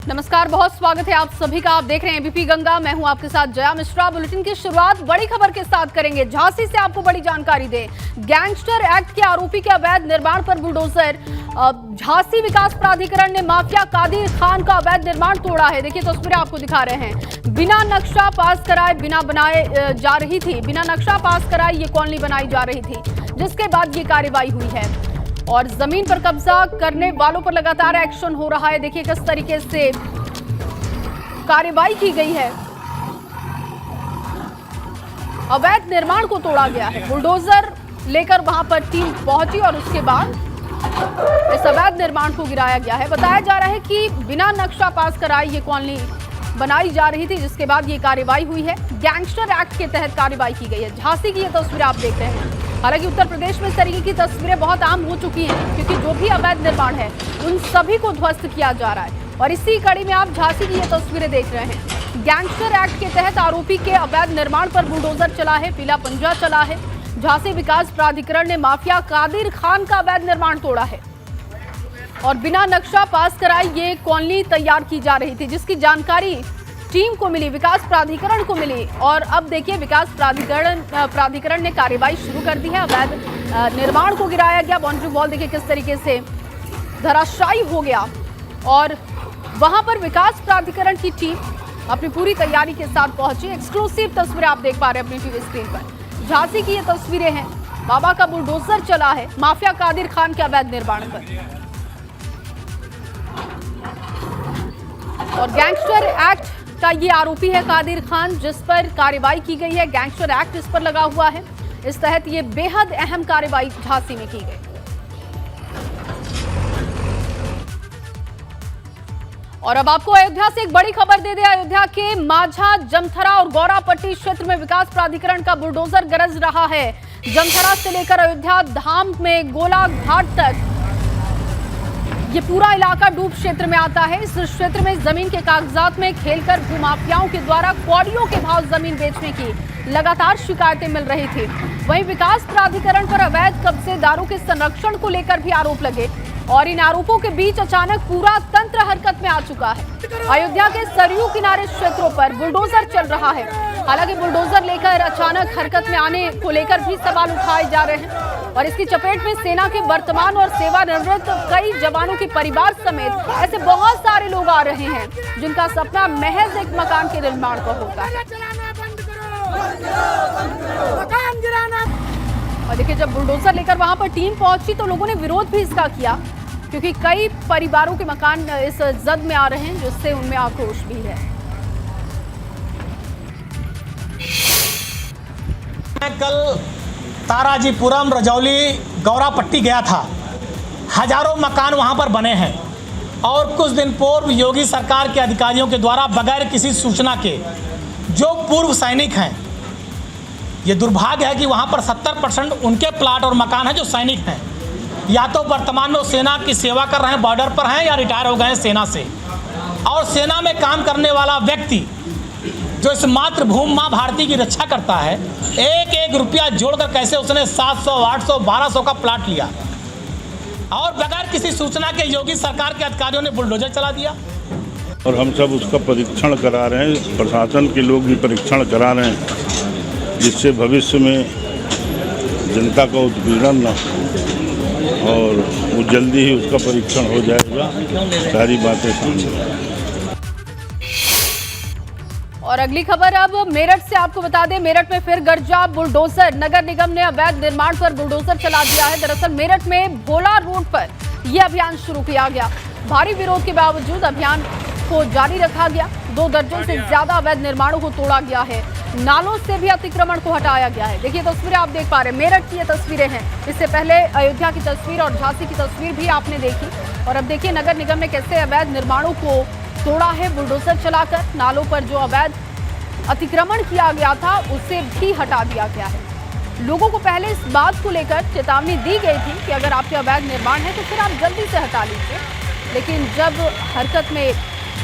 नमस्कार, बहुत स्वागत है आप सभी का। आप देख रहे हैं एबीपी गंगा। मैं हूं आपके साथ जया मिश्रा। बुलेटिन की शुरुआत बड़ी खबर के साथ करेंगे। झांसी से आपको बड़ी जानकारी दें। गैंगस्टर एक्ट के आरोपी के अवैध निर्माण पर बुलडोजर। झांसी विकास प्राधिकरण ने माफिया कादिर खान का अवैध निर्माण तोड़ा है। देखिए तस्वीरें आपको दिखा रहे हैं। बिना नक्शा पास कराए बिना नक्शा पास कराए ये कॉलोनी बनाई जा रही थी, जिसके बाद ये कार्रवाई हुई है और जमीन पर कब्जा करने वालों पर लगातार एक्शन हो रहा है। देखिए किस तरीके से कार्रवाई की गई है। अवैध निर्माण को तोड़ा गया है। बुलडोजर लेकर वहां पर टीम पहुंची और उसके बाद इस अवैध निर्माण को गिराया गया है। बताया जा रहा है कि बिना नक्शा पास कराए ये कॉलोनी बनाई जा रही थी, जिसके बाद ये कार्रवाई हुई है। गैंगस्टर एक्ट के तहत कार्रवाई की गई है। झांसी की ये तस्वीरें आप देख रहे हैं। हालांकि उत्तर प्रदेश में इस तरीके की तस्वीरें बहुत आम हो चुकी हैं, क्योंकि जो भी अवैध निर्माण है उन सभी को ध्वस्त किया जा रहा है। और इसी कड़ी में आप झांसी की ये तस्वीरें देख रहे हैं। गैंगस्टर एक्ट के तहत आरोपी के अवैध निर्माण पर बुलडोजर चला है, पीला पंजा चला है। झांसी विकास प्राधिकरण ने माफिया कादिर खान का अवैध निर्माण तोड़ा है और बिना नक्शा पास कराए ये कॉलोनी तैयार की जा रही थी, जिसकी जानकारी टीम को मिली, विकास प्राधिकरण को मिली। और अब देखिए विकास प्राधिकरण ने कार्रवाई शुरू कर दी है। अवैध निर्माण को गिराया गया। बाउंड्री वॉल देखिए किस तरीके से धराशायी हो गया और वहां पर विकास प्राधिकरण की टीम अपनी पूरी तैयारी के साथ पहुंची। एक्सक्लूसिव तस्वीरें आप देख पा रहे हैं अपनी टीवी स्क्रीन पर। झांसी की ये तस्वीरें हैं। बाबा का बुलडोजर चला है माफिया कादिर खान के अवैध निर्माण पर। और गैंगस्टर एक्ट का ये आरोपी है कादिर खान, जिस पर कार्रवाई की गई है। गैंगस्टर एक्ट इस पर लगा हुआ है। इस तहत ये बेहद अहम कार्रवाई झांसी में की गई। और अब आपको अयोध्या से एक बड़ी खबर दे दे। अयोध्या के माझा, जमथरा और गौरापट्टी क्षेत्र में विकास प्राधिकरण का बुलडोजर गरज रहा है। जमथरा से लेकर अयोध्या धाम में गोला घाट तक ये पूरा इलाका डूब क्षेत्र में आता है। इस क्षेत्र में जमीन के कागजात में खेलकर भूमाफियाओं के द्वारा कौड़ियों के भाव जमीन बेचने की लगातार शिकायतें मिल रही थी। वहीं विकास प्राधिकरण पर अवैध कब्जेदारों के संरक्षण को लेकर भी आरोप लगे और इन आरोपों के बीच अचानक पूरा तंत्र हरकत में आ चुका है। अयोध्या के सरयू किनारे क्षेत्रों पर बुलडोजर चल रहा है। हालांकि बुलडोजर लेकर अचानक हरकत में आने को लेकर भी सवाल उठाए जा रहे हैं और इसकी चपेट में सेना के वर्तमान और सेवानिवृत्त कई जवानों के परिवार समेत ऐसे बहुत सारे लोग आ रहे हैं जिनका सपना महज एक मकान के निर्माण का होता है। और देखिए जब बुलडोजर लेकर वहां पर टीम पहुंची तो लोगों ने विरोध भी इसका किया, क्योंकि कई परिवारों के मकान इस जद में आ रहे हैं, जिससे उनमें आक्रोश भी है। मैं कल ताराजीपुरम, रजौली, गौरापट्टी गया था। हजारों मकान वहां पर बने हैं और कुछ दिन पूर्व योगी सरकार के अधिकारियों के द्वारा बगैर किसी सूचना के जो पूर्व सैनिक हैं, ये दुर्भाग्य है कि वहां पर 70% उनके प्लाट और मकान हैं जो सैनिक हैं, या तो वर्तमान में वो सेना की सेवा कर रहे हैं, बॉर्डर पर हैं, या रिटायर हो गए हैं सेना से। और सेना में काम करने वाला व्यक्ति जो इस मातृभूमि माँ भारती की रक्षा करता है, एक एक रुपया जोड़कर कैसे उसने 700, 800, 1200 का प्लाट लिया और बगैर किसी सूचना के योगी सरकार के अधिकारियों ने बुलडोजर चला दिया। और हम सब उसका परीक्षण करा रहे हैं, प्रशासन के लोग भी परीक्षण करा रहे हैं, जिससे भविष्य में जनता का उत्पीड़न न हो और वो जल्दी ही उसका परीक्षण हो जाएगा। सारी बातें सामने। और अगली खबर अब मेरठ से आपको बता दें। मेरठ में फिर गरजा बुलडोजर। नगर निगम ने अवैध निर्माण पर बुलडोजर चला दिया है। दरअसल मेरठ में भोला रोड पर यह अभियान शुरू किया गया। भारी विरोध के बावजूद अभियान को जारी रखा गया। 2 दर्जन से ज्यादा अवैध निर्माणों को तोड़ा गया है। नालों से भी अतिक्रमण को हटाया गया है। देखिए तस्वीरें आप देख पा रहे हैं। मेरठ की ये तस्वीरें हैं। इससे पहले अयोध्या की तस्वीर और झांसी की तस्वीर भी आपने देखी। और अब देखिए नगर निगम ने कैसे अवैध निर्माणों को तोड़ा है बुलडोजर चलाकर। नालों पर जो अवैध अतिक्रमण किया गया था उसे भी हटा दिया गया है। लोगों को पहले इस बात को लेकर चेतावनी दी गई थी कि अगर आपके अवैध निर्माण है तो फिर आप जल्दी से हटा लीजिए, लेकिन जब हरकत में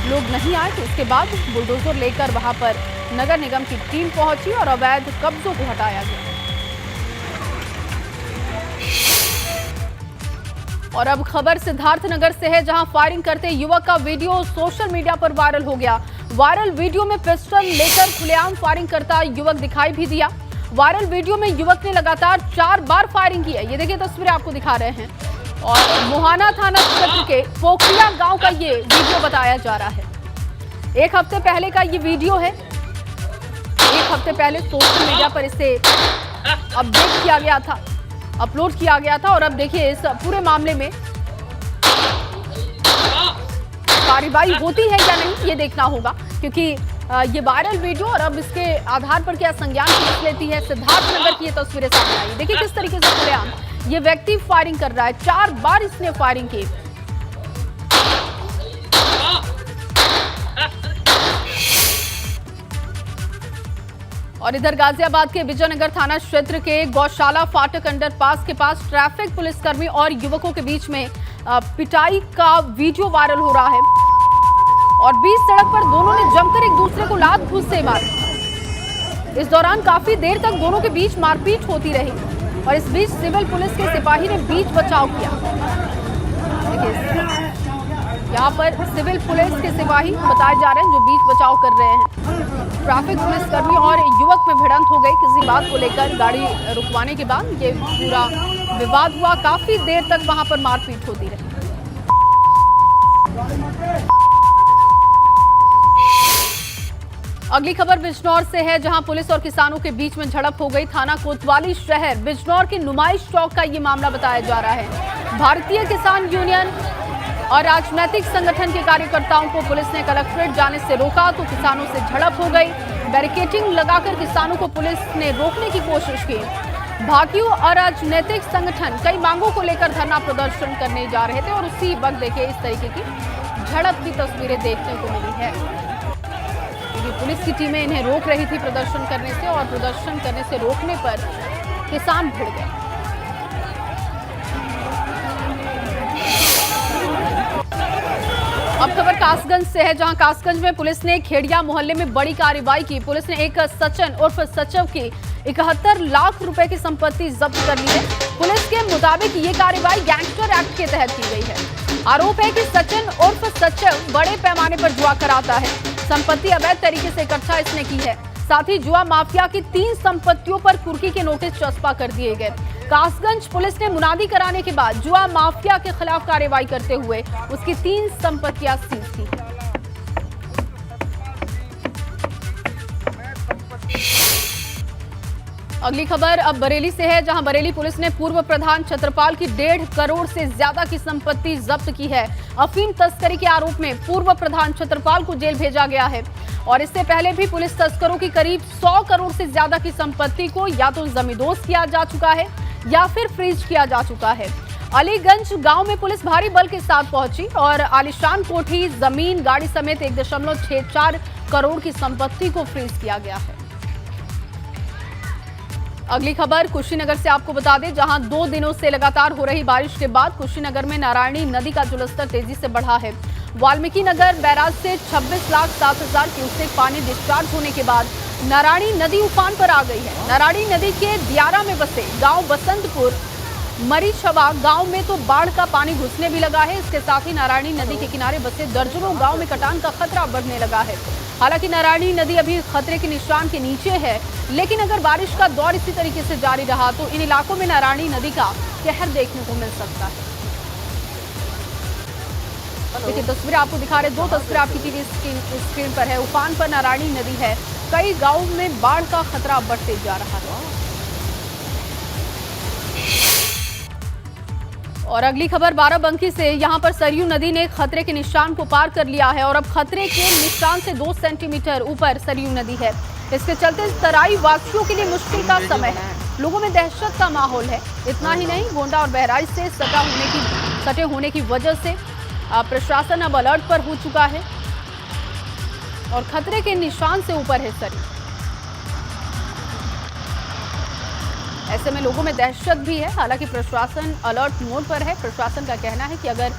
लोग नहीं आए तो उसके बाद बुलडोजर लेकर वहां पर नगर निगम की टीम पहुंची और अवैध कब्जों को हटाया गया। और अब खबर सिद्धार्थनगर से है, जहां फायरिंग करते युवक का वीडियो सोशल मीडिया पर वायरल हो गया। वायरल वीडियो में पिस्टल लेकर खुलेआम फायरिंग करता युवक दिखाई भी दिया। वायरल वीडियो में युवक ने लगातार 4 बार फायरिंग की है। ये देखिए तस्वीरें आपको दिखा रहे हैं। और मोहाना थाना क्षेत्र के पोखरिया गांव का ये वीडियो बताया जा रहा है। 1 हफ्ते पहले का ये वीडियो है। 1 हफ्ते पहले सोशल मीडिया पर इसे अपडेट किया गया था, अपलोड किया गया था। और अब देखिए इस पूरे मामले में कार्रवाई होती है या नहीं ये देखना होगा, क्योंकि ये वायरल वीडियो और अब इसके आधार पर क्या संज्ञान पुलिस लेती है। सिद्धार्थनगर की ये तस्वीरें सामने आई। देखिए किस तरीके से खुलेआम ये व्यक्ति फायरिंग कर रहा है। 4 बार इसने फायरिंग की। और इधर गाजियाबाद के विजयनगर थाना क्षेत्र के गौशाला फाटक अंडरपास के पास ट्रैफिक पुलिसकर्मी और युवकों के बीच में पिटाई का वीडियो वायरल हो रहा है। और बीच सड़क पर दोनों ने जमकर एक दूसरे को लात घूंस से मारा। इस दौरान काफी देर तक दोनों के बीच मारपीट होती रही और इस बीच सिविल पुलिस के सिपाही ने बीच बचाव किया। देखिए यहाँ पर सिविल पुलिस के सिपाही बताए जा रहे हैं जो बीच बचाव कर रहे हैं। ट्रैफिक पुलिसकर्मी और युवक में भिड़ंत हो गई किसी बात को लेकर। गाड़ी रुकवाने के बाद ये पूरा विवाद हुआ। काफी देर तक वहां पर मारपीट होती रही। अगली खबर बिजनौर से है, जहां पुलिस और किसानों के बीच में झड़प हो गई। थाना कोतवाली शहर बिजनौर के नुमाइश चौक का ये मामला बताया जा रहा है। भारतीय किसान यूनियन और राजनीतिक संगठन के कार्यकर्ताओं को पुलिस ने कलेक्ट्रेट जाने से रोका तो किसानों से झड़प हो गई। बैरिकेडिंग लगाकर किसानों को पुलिस ने रोकने की कोशिश की। भाकियों और राजनीतिक संगठन कई मांगों को लेकर धरना प्रदर्शन करने जा रहे थे और उसी वक्त देखिए इस तरीके की झड़प की तस्वीरें देखने को मिली है। क्योंकि पुलिस की टीमें इन्हें रोक रही थी प्रदर्शन करने से, और प्रदर्शन करने से रोकने पर किसान भिड़ गए। अब खबर कासगंज से है, जहां कासगंज में पुलिस ने खेड़िया मोहल्ले में बड़ी कार्रवाई की। पुलिस ने एक सचिन उर्फ सचिव की 71 लाख रुपए की संपत्ति जब्त कर ली है। पुलिस के मुताबिक ये कार्रवाई गैंगस्टर एक्ट के तहत की गई है। आरोप है कि सचिन उर्फ सचिव बड़े पैमाने पर जुआ कराता है। संपत्ति अवैध तरीके से इकट्ठा इसने की है। साथ ही जुआ माफिया की 3 संपत्तियों पर कुर्की के नोटिस चस्पा कर दिए गए। कासगंज पुलिस ने मुनादी कराने के बाद जुआ माफिया के खिलाफ कार्रवाई करते हुए उसकी 3 संपत्तियां सीज की। अगली खबर अब बरेली से है, जहां बरेली पुलिस ने पूर्व प्रधान छत्रपाल की 1.5 करोड़ से ज्यादा की संपत्ति जब्त की है। अफीम तस्करी के आरोप में पूर्व प्रधान छत्रपाल को जेल भेजा गया है। और इससे पहले भी पुलिस तस्करों की करीब 100 करोड़ से ज्यादा की संपत्ति को या तो जमींदोज किया जा चुका है या फिर फ्रीज किया जा चुका है। अलीगंज गांव में पुलिस भारी बल के साथ पहुंची और आलीशान कोठी, जमीन, गाड़ी समेत 1.64 करोड़ की संपत्ति को फ्रीज किया गया है। अगली खबर कुशीनगर से आपको बता दें, जहां 2 दिनों से लगातार हो रही बारिश के बाद कुशीनगर में नारायणी नदी का जलस्तर तेजी से बढ़ा है। वाल्मीकि नगर बैराज से 26,07,000 क्यूसेक पानी डिस्चार्ज होने के बाद नारायणी नदी उफान पर आ गई है। नारायणी नदी के दियारा में बसे गांव बसंतपुर, मरीछवा गांव में तो बाढ़ का पानी घुसने भी लगा है। इसके साथ ही नारायणी नदी के किनारे बसे दर्जनों गांव में कटान का खतरा बढ़ने लगा है। हालांकि नारायणी नदी अभी खतरे के निशान के नीचे है, लेकिन अगर बारिश का दौर इसी तरीके से जारी रहा तो इन इलाकों में नारायणी नदी का कहर देखने को मिल सकता है। देखिए तस्वीरें आपको दिखा रहे, 2 तस्वीरें आपकी टीवी स्क्रीन पर है। उफान पर नारायणी नदी है, कई गांवों में बाढ़ का खतरा बढ़ते जा रहा है। और अगली खबर बाराबंकी से, यहां पर सरयू नदी ने खतरे के निशान को पार कर लिया है और अब खतरे के निशान से 2 सेंटीमीटर ऊपर सरयू नदी है। इसके चलते तराई वासियों के लिए मुश्किल का समय है। लोगों में दहशत का माहौल है। इतना ही नहीं, गोंडा और बहराइच से सटे होने की वजह से प्रशासन अब अलर्ट पर हो चुका है और खतरे के निशान से ऊपर है सरयू। ऐसे में लोगों में दहशत भी है। हालांकि प्रशासन अलर्ट मोड पर है। प्रशासन का कहना है कि अगर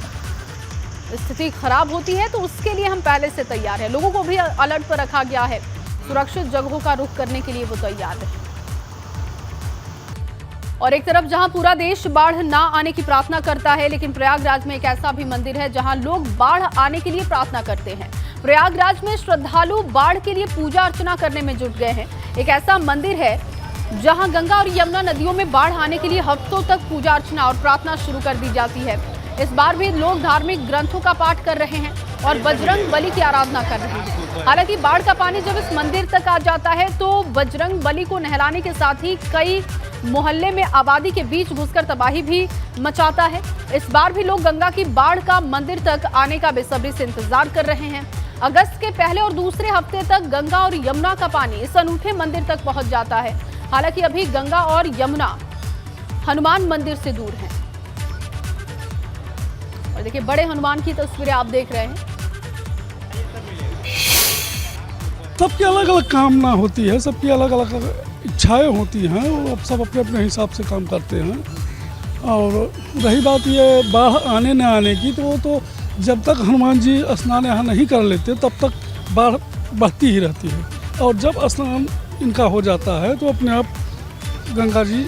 स्थिति खराब होती है तो उसके लिए हम पहले से तैयार हैं। लोगों को भी अलर्ट पर रखा गया है। सुरक्षित जगहों का रुख करने के लिए वो तैयार है। और एक तरफ जहां पूरा देश बाढ़ ना आने की प्रार्थना करता है, लेकिन प्रयागराज में एक ऐसा भी मंदिर है जहां लोग बाढ़ आने के लिए प्रार्थना करते हैं। प्रयागराज में श्रद्धालु बाढ़ के लिए पूजा अर्चना करने में जुट गए हैं। एक ऐसा मंदिर है जहां गंगा और यमुना नदियों में बाढ़ आने के लिए हफ्तों तक पूजा अर्चना और प्रार्थना शुरू कर दी जाती है। इस बार भी लोग धार्मिक ग्रंथों का पाठ कर रहे हैं और बजरंग बली की आराधना कर रहे हैं। हालांकि बाढ़ का पानी जब इस मंदिर तक आ जाता है तो बजरंग बली को नहलाने के साथ ही कई मोहल्ले में आबादी के बीच घुसकर तबाही भी मचाता है। इस बार भी लोग गंगा की बाढ़ का मंदिर तक आने का बेसब्री से इंतजार कर रहे हैं। अगस्त के पहले और दूसरे हफ्ते तक गंगा और यमुना का पानी इस अनूठे मंदिर तक पहुंच जाता है। हालांकि अभी गंगा और यमुना हनुमान मंदिर से दूर हैं। और देखिए बड़े हनुमान की तस्वीरें आप देख रहे हैं। सबकी अलग अलग कामना होती है, सबकी अलग अलग इच्छाएं होती हैं, वो सब अपने अपने हिसाब से काम करते हैं। और रही बात ये बाढ़ आने न आने की, तो वो तो जब तक हनुमान जी स्नान यहाँ नहीं कर लेते तब तक बाढ़ बढ़ती ही रहती है। और जब स्नान इनका हो जाता है तो अपने आप गंगा जी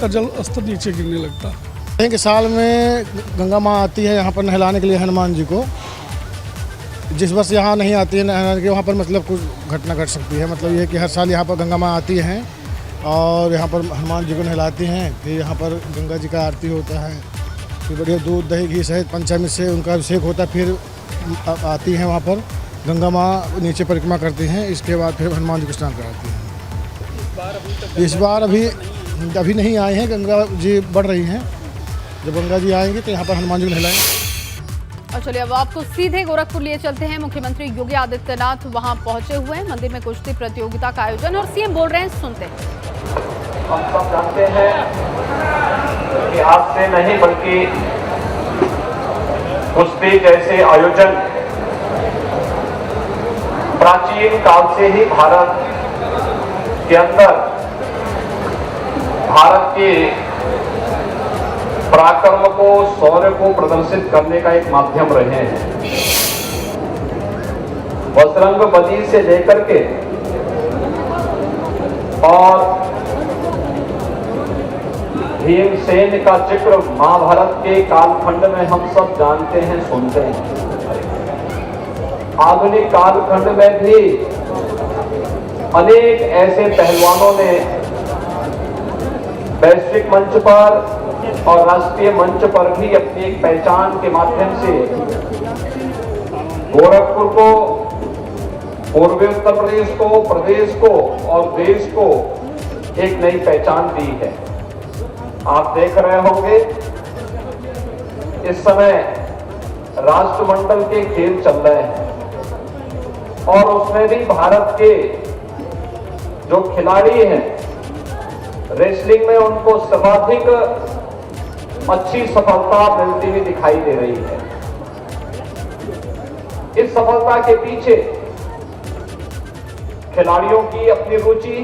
का जल स्तर नीचे गिरने लगता है। एक साल में गंगा माँ आती है यहाँ पर नहलाने के लिए हनुमान जी को। जिस वर्ष यहाँ नहीं आती है नहलाने के, वहाँ पर मतलब कुछ घटना घट सकती है। मतलब ये कि हर साल यहाँ पर गंगा माँ आती हैं और यहाँ पर हनुमान जी को नहलाती हैं। फिर यहाँ पर गंगा जी का आरती होता है, फिर बढ़िया दूध दही घी सहित पंचामृत से उनका अभिषेक होता है। फिर आती हैं वहाँ पर गंगा माँ नीचे परिक्रमा करती हैं। इसके बाद फिर हनुमान जी को स्नान कराती हैं। इस बार अभी नहीं आए हैं, गंगा जी बढ़ रही हैं। जब गंगा जी आएंगे तो यहाँ पर हनुमान जी को नहलाएंगे। और चलिए अब आपको सीधे गोरखपुर लिए चलते हैं। मुख्यमंत्री योगी आदित्यनाथ वहां पहुंचे हुए हैं। मंदिर में कुश्ती प्रतियोगिता का आयोजन और सीएम बोल रहे हैं, सुनते हैं। हम सब जानते हैं कि आज से नहीं बल्कि कुश्ती जैसे आयोजन प्राचीन काल से ही भारत के अंदर भारत के पराक्रम को, शौर्य को प्रदर्शित करने का एक माध्यम रहे हैं। बजरंग बली से लेकर के और भीमसेन का जिक्र महाभारत के कालखंड में हम सब जानते हैं, सुनते हैं। आधुनिक कालखंड में भी अनेक ऐसे पहलवानों ने वैश्विक मंच पर और राष्ट्रीय मंच पर भी अपनी एक पहचान के माध्यम से गोरखपुर को, पूर्वी उत्तर प्रदेश को, प्रदेश को और देश को एक नई पहचान दी है। आप देख रहे होंगे इस समय राष्ट्रमंडल के खेल चल रहे हैं और उसमें भी भारत के जो खिलाड़ी हैं रेसलिंग में उनको सर्वाधिक अच्छी सफलता मिलती हुई दिखाई दे रही है। इस सफलता के पीछे खिलाड़ियों की अपनी रुचि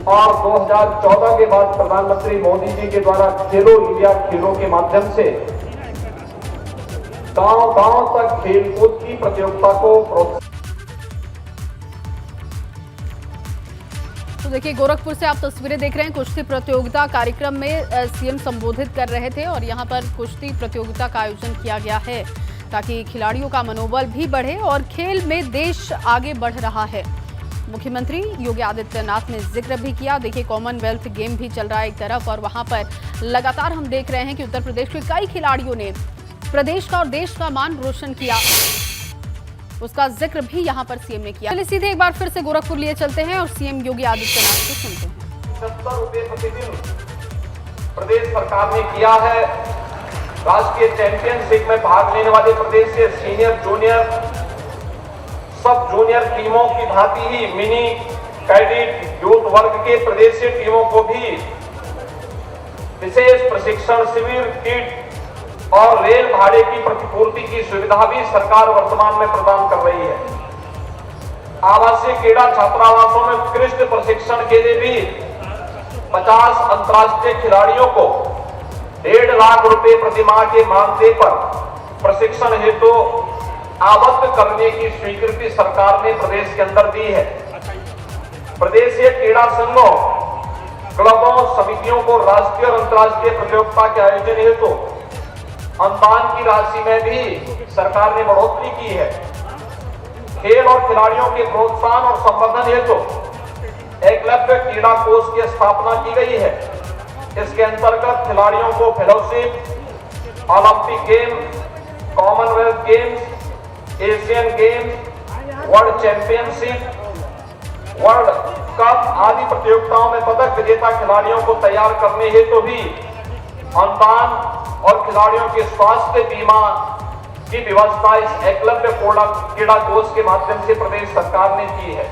और 2014 के बाद प्रधानमंत्री मोदी जी के द्वारा खेलो इंडिया खेलों के माध्यम से गांव-गांव तक खेलकूद की प्रतियोगिता को प्रोत्साहन। तो देखिए गोरखपुर से आप तस्वीरें देख रहे हैं। कुश्ती प्रतियोगिता कार्यक्रम में सीएम संबोधित कर रहे थे और यहां पर कुश्ती प्रतियोगिता का आयोजन किया गया है ताकि खिलाड़ियों का मनोबल भी बढ़े और खेल में देश आगे बढ़ रहा है। मुख्यमंत्री योगी आदित्यनाथ ने जिक्र भी किया। देखिए कॉमनवेल्थ गेम भी चल रहा है एक तरफ और वहां पर लगातार हम देख रहे हैं कि उत्तर प्रदेश के कई खिलाड़ियों ने प्रदेश का और देश का मान रोशन किया। उसका जिक्र भी यहां पर सीएम ने किया। चलिए सीधे एक बार फिर से गोरखपुर लिए चलते हैं और सीएम योगी आदित्यनाथ को सुनते हैं। 70 रुपए प्रतिदिन प्रदेश सरकार ने किया है। राष्ट्रीय चैंपियनशिप में भाग लेने वाले प्रदेश से सीनियर, जूनियर, सब जूनियर टीमों की भांति ही मिनी कैडेट यूथ वर्ग के प्रदेशीय टीमों को भी विशेष प्रशिक्षण शिविर, किट और रेल भाड़े की प्रतिपूर्ति की सुविधा भी सरकार वर्तमान में प्रदान कर रही है। आवासीय क्रीड़ा छात्रावासों में उत्कृष्ट प्रशिक्षण के लिए भी 50 अंतर्राष्ट्रीय खिलाड़ियों को 1.5 लाख रुपए प्रति माह के मानदेय पर प्रशिक्षण हेतु आबद्ध करने की स्वीकृति सरकार ने प्रदेश के अंदर दी है। प्रदेशीय क्रीड़ा संघों क्लबों समितियों को राष्ट्रीय और अंतर्राष्ट्रीय प्रतियोगिता के आयोजन हेतु अनुदान की राशि में भी सरकार ने बढ़ोतरी की है। खेल और खिलाड़ियों के प्रोत्साहन और संवर्धन हेतु एकलव्य क्रीड़ा कोष की स्थापना की गई है। इसके अंतर्गत खिलाड़ियों को fellowship, Olympic games, Commonwealth games, Asian games, world championship, world cup आदि प्रतियोगिताओं में पदक विजेता खिलाड़ियों को तैयार करने हेतु भी अनुदान और खिलाड़ियों के स्वास्थ्य बीमा की व्यवस्था इस एकलव्य क्रीड़ा कोष के माध्यम से प्रदेश सरकार ने की है।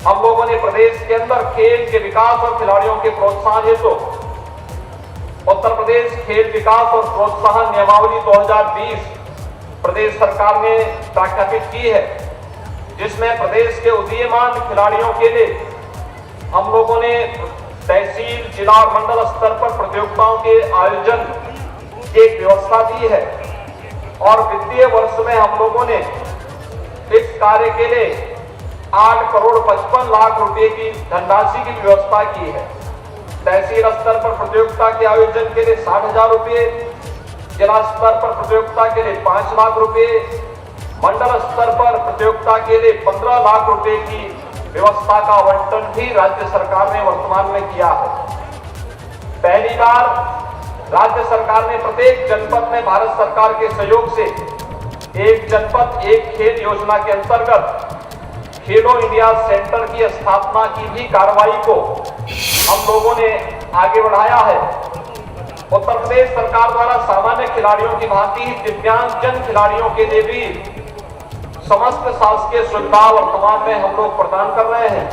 हम लोगों ने प्रदेश के अंदर खेल के विकास और खिलाड़ियों के प्रोत्साहन हेतु उत्तर प्रदेश खेल विकास और प्रोत्साहन नियमावली 2020 प्रदेश सरकार ने प्रख्यापित की है, जिसमें प्रदेश के उदीयमान खिलाड़ियों के लिए हम लोगों ने तहसील, जिला और मंडल स्तर पर प्रतियोगिताओं के आयोजन की एक व्यवस्था दी है और वित्तीय वर्ष में हम लोगों ने इस कार्य के लिए 8 करोड़ 55 लाख रुपए की धनराशि की व्यवस्था की है। तहसील स्तर पर प्रतियोगिता के आयोजन के लिए 60,000 रुपए, जिला स्तर पर प्रतियोगिता के लिए 5 लाख रुपए, मंडल स्तर पर प्रतियोगिता के लिए 15 लाख रुपए की व्यवस्था का आवंटन भी राज्य सरकार ने वर्तमान में किया है। पहली बार राज्य सरकार ने प्रत्येक जनपद में भारत सरकार के सहयोग से एक जनपद एक खेल योजना के अंतर्गत खेलो इंडिया सेंटर की स्थापना की भी कार्रवाई को हम लोगों ने आगे बढ़ाया है। उत्तर प्रदेश सरकार द्वारा सामान्य खिलाड़ियों की भांति ही दिव्यांगजन खिलाड़ियों के लिए भी समस्त शासकीय सुविधा वर्तमान में हम लोग प्रदान कर रहे हैं।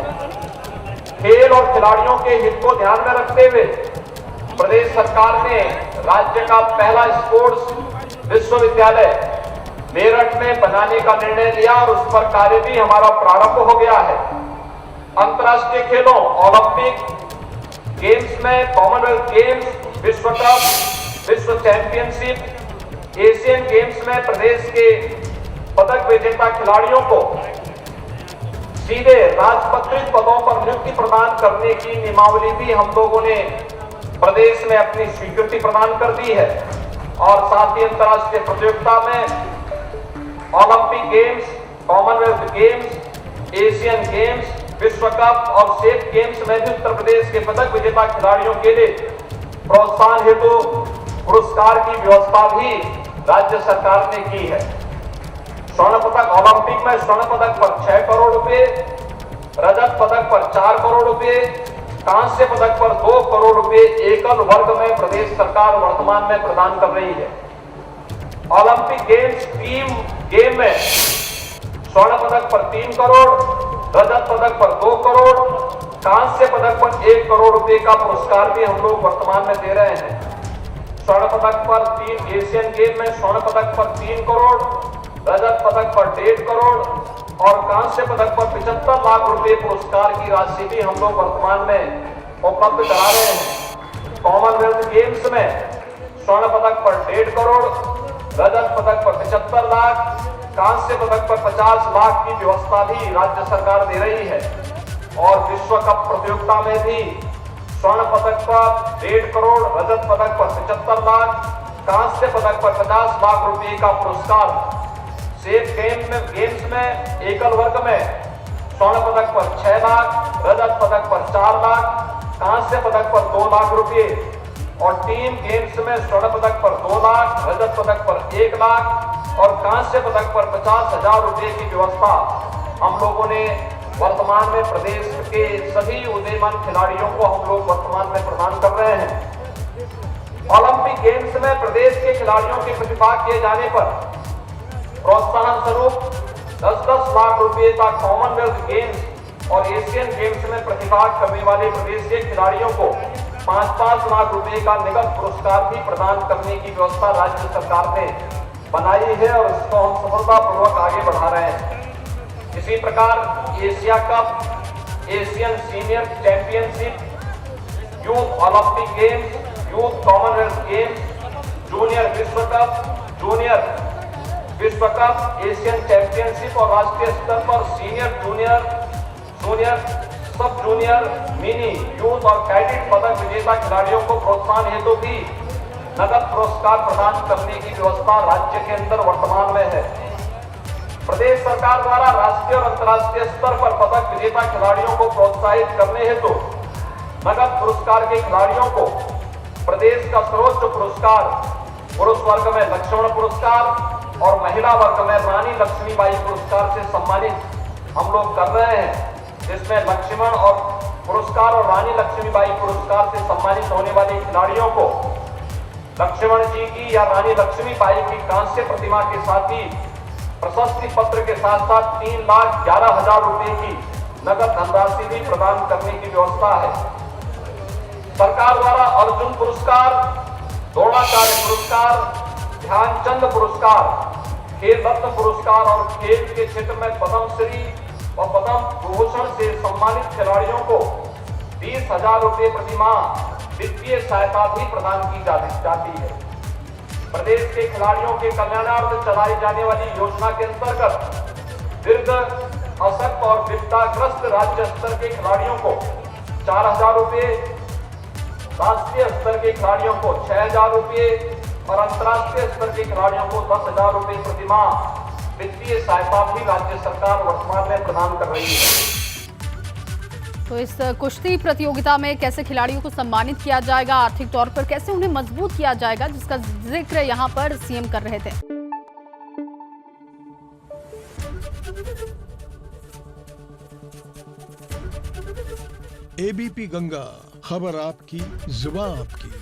खेल और खिलाड़ियों के हित को ध्यान में रखते हुए प्रदेश सरकार ने राज्य का पहला स्पोर्ट्स विश्वविद्यालय मेरठ में बनाने का निर्णय लिया और उस पर कार्य भी हमारा प्रारंभ हो गया है। अंतर्राष्ट्रीय खेलों, ओलंपिक गेम्स में, कॉमनवेल्थ गेम्स, विश्व कप, विश्व चैंपियनशिप, एशियन गेम्स में प्रदेश के पदक विजेता खिलाड़ियों को सीधे राजपत्रित पदों पर नियुक्ति प्रदान करने की नियमावली भी हम लोगों ने प्रदेश में अपनी स्वीकृति प्रदान कर दी है और साथ ही अंतर्राष्ट्रीय प्रतियोगिता में Olympic games, Commonwealth games, Asian games, विश्व कप और सेफ गेम्स में भी उत्तर प्रदेश के पदक विजेता खिलाड़ियों के लिए प्रोत्साहन हेतु पुरस्कार की व्यवस्था भी राज्य सरकार ने की है। स्वर्ण पदक ओलंपिक में स्वर्ण पदक पर 6 करोड़ रुपए, रजत पदक पर 4 करोड़ रुपए, कांस्य पदक पर 2 करोड़ रुपए एकल वर्ग में प्रदेश सरकार वर्तमान में प्रदान कर रही है। ओलंपिक गेम्स टीम गेम में स्वर्ण पदक पर 3 करोड़, रजत पदक पर 2 करोड़, कांस्य पदक पर 1 करोड़ रुपए का पुरस्कार भी हम लोग वर्तमान में दे रहे हैं। स्वर्ण पदक पर 3, एशियन गेम में स्वर्ण पदक पर 3 करोड़, रजत पदक पर 1.5 करोड़ और कांस्य पदक पर 75 लाख रुपए पुरस्कार की राशि भी हम लोग वर्तमान में उपलब्ध करा रहे हैं। कॉमनवेल्थ गेम्स में स्वर्ण पदक पर 1.5 करोड़, रजत पदक पर 75 लाख, कांस्य पदक पर 50 लाख की व्यवस्था भी राज्य सरकार दे रही है और विश्व कप प्रतियोगिता में भी स्वर्ण पदक पर 1.5 करोड़, रजत पदक पर 75 लाख, कांस्य पदक पर 50 लाख रुपए का पुरस्कार। सेफ गेम्स में एकल वर्ग में स्वर्ण पदक पर 6 लाख, रजत पदक पर 4 लाख, कांस्य पदक पर 2 लाख रुपए और टीम गेम्स में स्वर्ण पदक पर 2 लाख, रजत पदक पर 1 लाख और कांस्य पदक पर 50,000 रुपए की व्यवस्था हम लोगों ने वर्तमान में प्रदेश के सभी उदीयमान खिलाड़ियों को हम लोग वर्तमान में प्रदान कर रहे हैं। ओलंपिक गेम्स में प्रदेश के खिलाड़ियों के प्रतिभाग किए जाने पर प्रोत्साहन स्वरूप 10-10 लाख रुपए का कॉमनवेल्थ गेम्स और एशियन गेम्स में प्रतिभाग करने वाले प्रदेश के खिलाड़ियों को 5-5 लाख रुपए का नगद पुरस्कार भी प्रदान करने की व्यवस्था राज्य सरकार ने बनाई है और इसको हम सफलतापूर्वक आगे बढ़ा रहे हैं। इसी प्रकार Asia cup, Asian senior championship, youth Olympic games, youth Commonwealth games, junior विश्व कप, जूनियर विश्व कप, एशियन चैंपियनशिप और राष्ट्रीय स्तर पर सीनियर जूनियर सब जूनियर, मिनी, यूथ और कैडेट पदक विजेता खिलाड़ियों को प्रोत्साहन हेतु भी नगद पुरस्कार प्रदान करने की व्यवस्था राज्य के अंदर वर्तमान में है। प्रदेश सरकार द्वारा राष्ट्रीय और अंतर्राष्ट्रीय स्तर पर पदक विजेता खिलाड़ियों को प्रोत्साहित करने हेतु नगद पुरस्कार के खिलाड़ियों को प्रदेश का सर्वोच्च पुरस्कार पुरुष वर्ग में लक्ष्मण पुरस्कार और महिला वर्ग में रानी लक्ष्मीबाई पुरस्कार से सम्मानित हम लोग कर रहे हैं, जिसमें लक्ष्मण और पुरस्कार और रानी लक्ष्मीबाई पुरस्कार से सम्मानित होने वाले खिलाड़ियों को लक्ष्मण जी की या रानी लक्ष्मीबाई की कांस्य प्रतिमा के साथ ही प्रशस्ति पत्र के साथ साथ 3,11,000 रुपए की नगद धनराशि भी प्रदान करने की व्यवस्था है। सरकार द्वारा अर्जुन पुरस्कार, द्रोणाचार्य पुरस्कार, ध्यानचंद पुरस्कार, खेल रत्न पुरस्कार और खेल के क्षेत्र में पद्मश्री और पद्म विभूषण से सम्मानित खिलाड़ियों को 20,000 रुपए प्रतिमाह वित्तीय सहायता भी प्रदान की जाती है। प्रदेश के खिलाड़ियों के कल्याणार्थ चलाई जाने वाली योजना के अंतर्गत वृद्ध, अशक्त और विपदाग्रस्त राज्य स्तर के खिलाड़ियों को 4,000 रुपए, राष्ट्रीय स्तर के खिलाड़ियों को 6,000 रुपए और अंतर्राष्ट्रीय स्तर के खिलाड़ियों को 10,000 रुपए प्रतिमाह वित्तीय सहायता भी राज्य सरकार वर्तमान में प्रदान कर रही है। तो इस कुश्ती प्रतियोगिता में कैसे खिलाड़ियों को सम्मानित किया जाएगा, आर्थिक तौर पर कैसे उन्हें मजबूत किया जाएगा, जिसका जिक्र यहां पर सीएम कर रहे थे। एबीपी गंगा, खबर आपकी, जुबान आपकी।